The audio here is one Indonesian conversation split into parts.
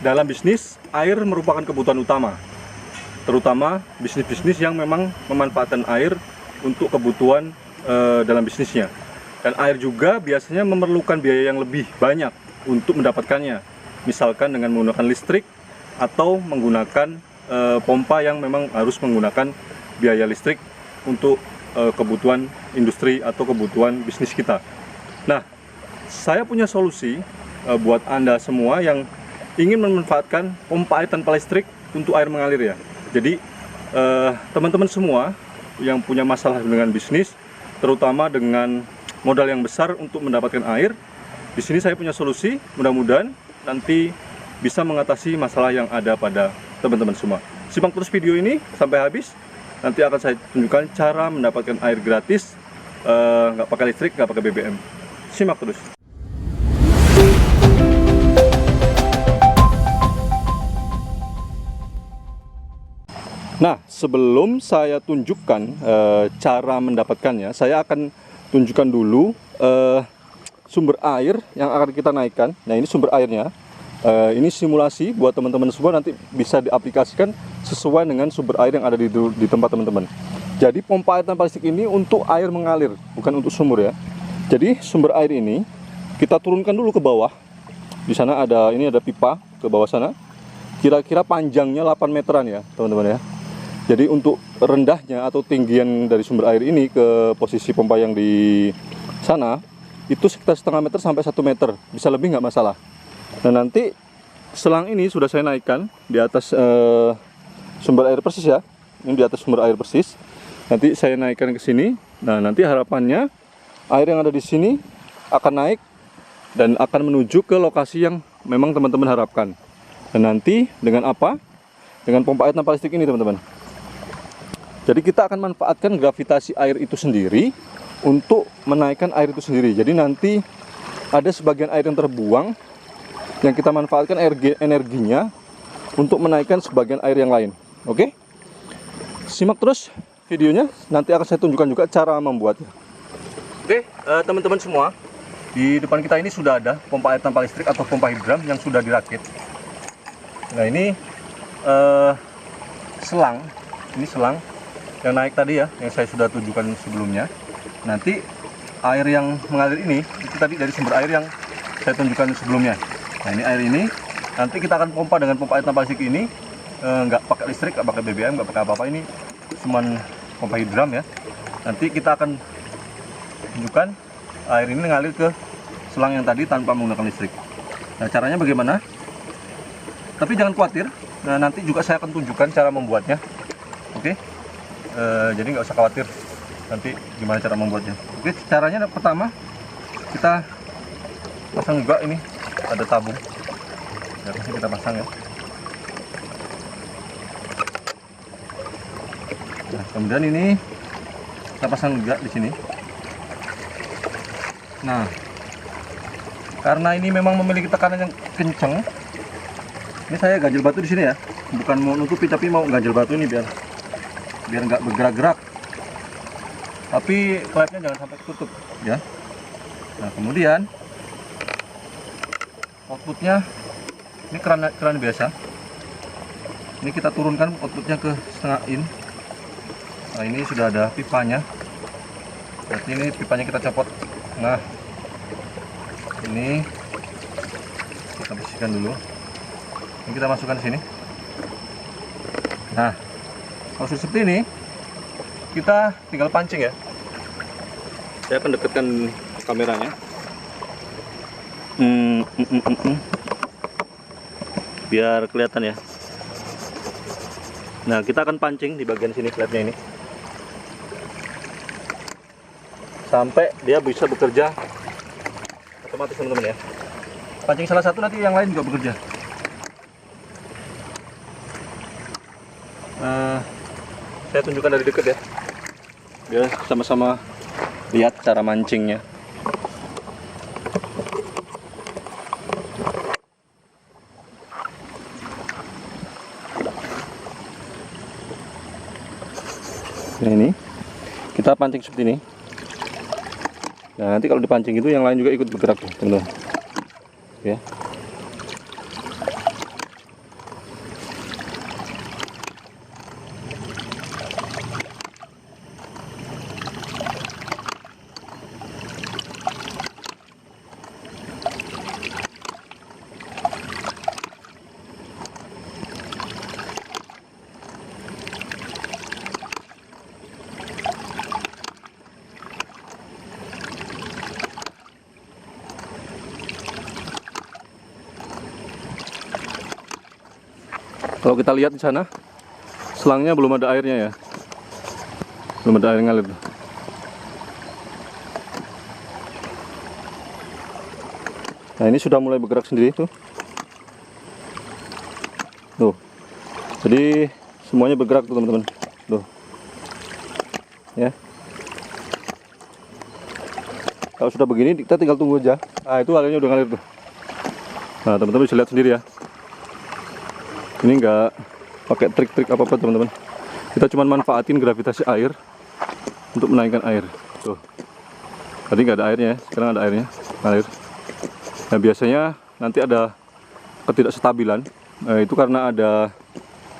dalam bisnis, air merupakan kebutuhan utama. Terutama bisnis-bisnis yang memang memanfaatkan air untuk kebutuhan dalam bisnisnya. Dan air juga biasanya memerlukan biaya yang lebih banyak untuk mendapatkannya. Misalkan dengan menggunakan listrik atau menggunakan pompa yang memang harus menggunakan biaya listrik untuk kebutuhan industri atau kebutuhan bisnis kita. Nah, saya punya solusi buat Anda semua yang ingin memanfaatkan pompa air tanpa listrik untuk air mengalir ya. Jadi teman-teman semua yang punya masalah dengan bisnis, terutama dengan modal yang besar untuk mendapatkan air, di sini saya punya solusi. Mudah-mudahan nanti bisa mengatasi masalah yang ada pada teman-teman semua. Simak terus video ini sampai habis. Nanti akan saya tunjukkan cara mendapatkan air gratis, nggak pakai listrik, nggak pakai BBM. Simak terus. Nah, sebelum saya tunjukkan cara mendapatkannya, saya akan tunjukkan dulu sumber air yang akan kita naikkan. Nah, ini sumber airnya. Ini simulasi buat teman-teman semua, nanti bisa diaplikasikan sesuai dengan sumber air yang ada di tempat teman-teman. Jadi pompa air tanpa listrik ini untuk air mengalir, bukan untuk sumur ya. Jadi sumber air ini kita turunkan dulu ke bawah. Di sana ada pipa ke bawah sana. Kira-kira panjangnya 8 meteran ya, teman-teman ya. Jadi untuk rendahnya atau tinggian dari sumber air ini ke posisi pompa yang di sana itu sekitar setengah meter sampai 1 meter, bisa lebih nggak masalah. Nah, nanti selang ini sudah saya naikkan di atas sumber air persis ya, ini di atas sumber air persis. Nanti saya naikkan ke sini. Nah, nanti harapannya air yang ada di sini akan naik dan akan menuju ke lokasi yang memang teman-teman harapkan. Dan nanti dengan apa? Dengan pompa air tanpa listrik ini, teman-teman. Jadi kita akan manfaatkan gravitasi air itu sendiri untuk menaikkan air itu sendiri. Jadi nanti ada sebagian air yang terbuang yang kita manfaatkan energinya untuk menaikkan sebagian air yang lain. Oke? Simak terus videonya, nanti akan saya tunjukkan juga cara membuatnya. Oke, teman-teman semua, di depan kita ini sudah ada pompa air tanpa listrik atau pompa hidram yang sudah dirakit. Nah, ini selang yang naik tadi ya, yang saya sudah tunjukkan sebelumnya. Nanti air yang mengalir ini itu tadi dari sumber air yang saya tunjukkan sebelumnya. Nah, ini air ini nanti kita akan pompa dengan pompa air tanpa listrik ini, nggak pakai listrik, nggak pakai BBM, nggak pakai apa-apa, ini cuman pompa hidram ya. Nanti kita akan tunjukkan air ini mengalir ke selang yang tadi tanpa menggunakan listrik. Nah, caranya bagaimana? Tapi jangan khawatir, nah, nanti juga saya akan tunjukkan cara membuatnya. Oke? Jadi nggak usah khawatir nanti gimana cara membuatnya. Oke, caranya pertama kita pasang juga, ini ada tabung. Nah, kita pasang ya. Nah, kemudian ini kita pasang juga di sini. Nah, karena ini memang memiliki tekanan yang kencang, ini saya ganjel batu di sini ya. Bukan mau nutupi, tapi mau ganjel batu ini biar nggak bergerak-gerak. Tapi klepnya jangan sampai tutup ya. Nah, kemudian outputnya ini keran biasa. Ini kita turunkan outputnya ke setengah in. Nah, ini sudah ada pipanya. Berarti ini pipanya kita copot. Nah, ini kita bersihkan dulu. Ini kita masukkan di sini. Nah, kalau sudah seperti ini, kita tinggal pancing ya. Saya akan dekatkan kameranya. Biar kelihatan ya. Nah, kita akan pancing di bagian sini klepnya ini sampai dia bisa bekerja otomatis, teman-teman ya. Pancing salah satu, nanti yang lain juga bekerja. Saya tunjukkan dari dekat ya, biar sama-sama lihat cara mancingnya. Nah, ini kita pancing seperti ini. Nah, nanti kalau dipancing itu yang lain juga ikut bergerak, teman-teman. Ya. Kalau kita lihat di sana, selangnya belum ada airnya ya. Belum ada air ngalir. Nah, ini sudah mulai bergerak sendiri tuh. Tuh. Jadi semuanya bergerak tuh teman-teman. Tuh. Ya. Kalau sudah begini kita tinggal tunggu aja. Nah, itu airnya udah ngalir tuh. Nah, teman-teman bisa lihat sendiri ya. Ini enggak pakai trik-trik apa-apa teman-teman. Kita cuma manfaatin gravitasi air untuk menaikkan air. Tuh. Tadi nggak ada airnya ya, sekarang ada airnya, ngalir. Nah, biasanya nanti ada ketidakstabilan. Itu karena ada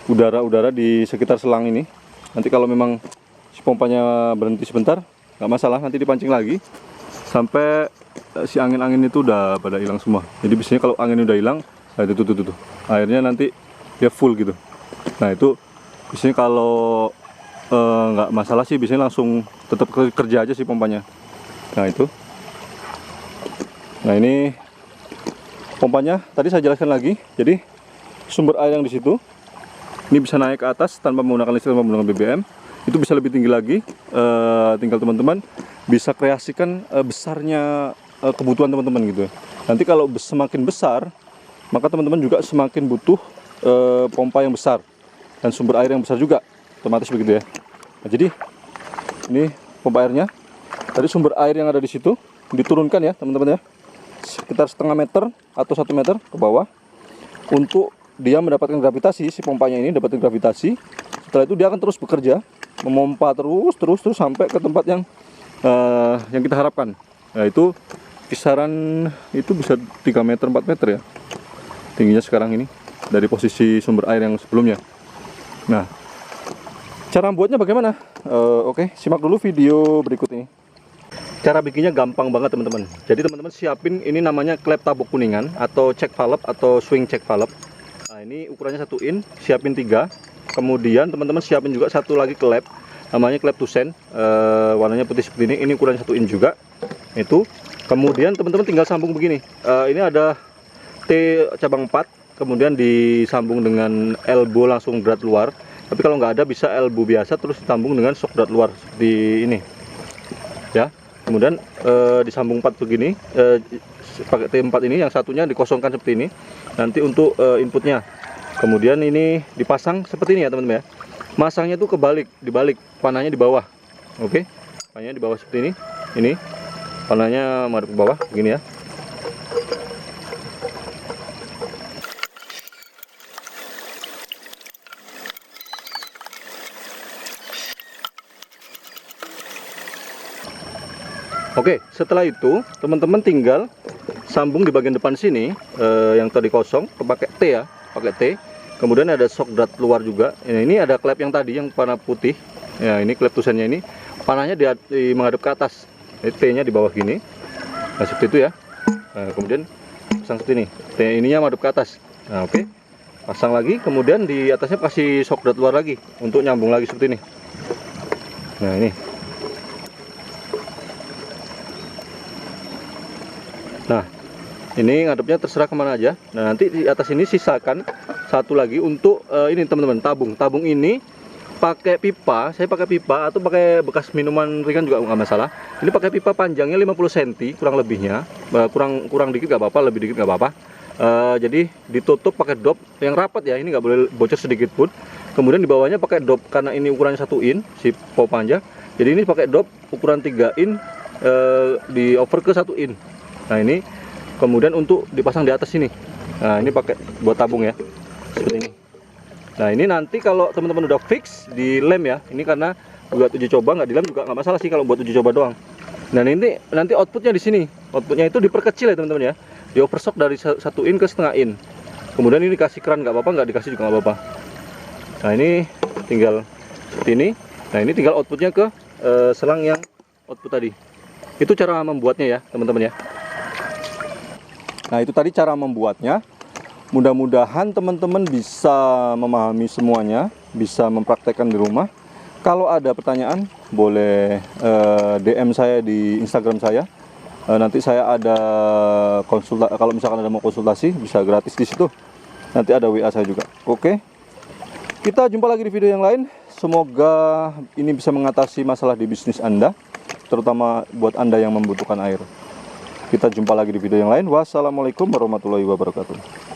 udara-udara di sekitar selang ini. Nanti kalau memang si pompanya berhenti sebentar, nggak masalah, nanti dipancing lagi sampai si angin-angin itu udah pada hilang semua. Jadi biasanya kalau angin udah hilang, nah itu tuh. Airnya nanti dia full gitu. Nah, itu biasanya kalau nggak masalah sih, biasanya langsung tetap kerja aja sih pompanya. Nah, itu. Nah, ini pompanya tadi saya jelaskan lagi. Jadi sumber air yang di situ ini bisa naik ke atas tanpa menggunakan listrik, tanpa menggunakan BBM. Itu bisa lebih tinggi lagi. Tinggal teman-teman bisa kreasikan besarnya kebutuhan teman-teman gitu. Nanti kalau semakin besar, maka teman-teman juga semakin butuh pompa yang besar dan sumber air yang besar juga, otomatis begitu ya. Nah, jadi ini pompa airnya. Tadi sumber air yang ada di situ diturunkan ya teman-teman ya, sekitar setengah meter atau 1 meter ke bawah, untuk dia mendapatkan gravitasi. Si pompanya ini dapat gravitasi. Setelah itu dia akan terus bekerja, memompa terus sampai ke tempat yang kita harapkan. Nah, itu kisaran itu bisa 3 meter 4 meter ya tingginya sekarang ini dari posisi sumber air yang sebelumnya. Nah, cara buatnya bagaimana? Oke, simak dulu video berikut ini. Cara bikinnya gampang banget teman-teman. Jadi teman-teman siapin, ini namanya klep tabok kuningan atau check valve atau swing check valve. Nah, ini ukurannya 1 in, siapin 3. Kemudian teman-teman siapin juga satu lagi klep, namanya klep Tusen, warnanya putih seperti ini. Ini ukurannya 1 in juga. Itu. Kemudian teman-teman tinggal sambung begini. Ini ada T cabang 4, kemudian disambung dengan elbow langsung drat luar. Tapi kalau nggak ada, bisa elbow biasa terus disambung dengan shock drat luar seperti ini ya. Kemudian disambung 4 begini, pakai T4 ini, yang satunya dikosongkan seperti ini nanti untuk inputnya. Kemudian ini dipasang seperti ini ya teman-teman ya. Masangnya tuh kebalik, dibalik, panahnya di bawah. Oke, panahnya di bawah seperti ini panahnya menghadap ke bawah begini ya. Oke, setelah itu teman-teman tinggal sambung di bagian depan sini, yang tadi kosong, pakai T ya, pakai T. Kemudian ada shock drat luar juga. Ini ada klep yang tadi yang warna putih. Ya, ini klep Tusennya ini, panahnya menghadap ke atas. T-nya di bawah gini. Nah, seperti itu ya. Nah, kemudian pasang seperti ini. T ininya menghadap ke atas. Nah, oke. Pasang lagi, kemudian di atasnya kasih shock drat luar lagi untuk nyambung lagi seperti ini. Nah, ini. Nah, ini ngadepnya terserah kemana aja. Nah, nanti di atas ini sisakan satu lagi untuk ini teman-teman, tabung. Tabung ini pakai pipa, saya pakai pipa atau pakai bekas minuman ringan juga nggak masalah. Ini pakai pipa panjangnya 50 cm kurang lebihnya, kurang dikit nggak apa-apa, lebih dikit nggak apa-apa. Jadi ditutup pakai dop yang rapat ya, ini nggak boleh bocor sedikit pun. Kemudian di bawahnya pakai dop karena ini ukurannya 1 in si pompanya. Jadi ini pakai dop ukuran 3 in, di over ke 1 in. Nah, ini kemudian untuk dipasang di atas sini. Nah, ini pakai buat tabung ya, seperti ini. Nah, ini nanti kalau teman-teman udah fix di lem ya, ini karena buat uji coba, nggak di lem juga nggak masalah sih kalau buat uji coba doang. Nah, ini nanti outputnya di sini, outputnya itu diperkecil ya teman-teman ya, di overstock dari 1 in ke setengah in. Kemudian ini dikasih keran nggak apa-apa, nggak dikasih juga nggak apa-apa. Nah, ini tinggal seperti ini. Nah, ini tinggal outputnya ke selang yang output tadi. Itu cara membuatnya ya teman-teman ya. Nah, itu tadi cara membuatnya. Mudah-mudahan teman-teman bisa memahami semuanya, bisa mempraktekkan di rumah. Kalau ada pertanyaan, boleh DM saya di Instagram saya. Nanti saya ada konsultasi, kalau misalkan ada mau konsultasi, bisa gratis di situ. Nanti ada WA saya juga. Oke. Kita jumpa lagi di video yang lain. Semoga ini bisa mengatasi masalah di bisnis Anda, terutama buat Anda yang membutuhkan air. Kita jumpa lagi di video yang lain. Wassalamualaikum warahmatullahi wabarakatuh.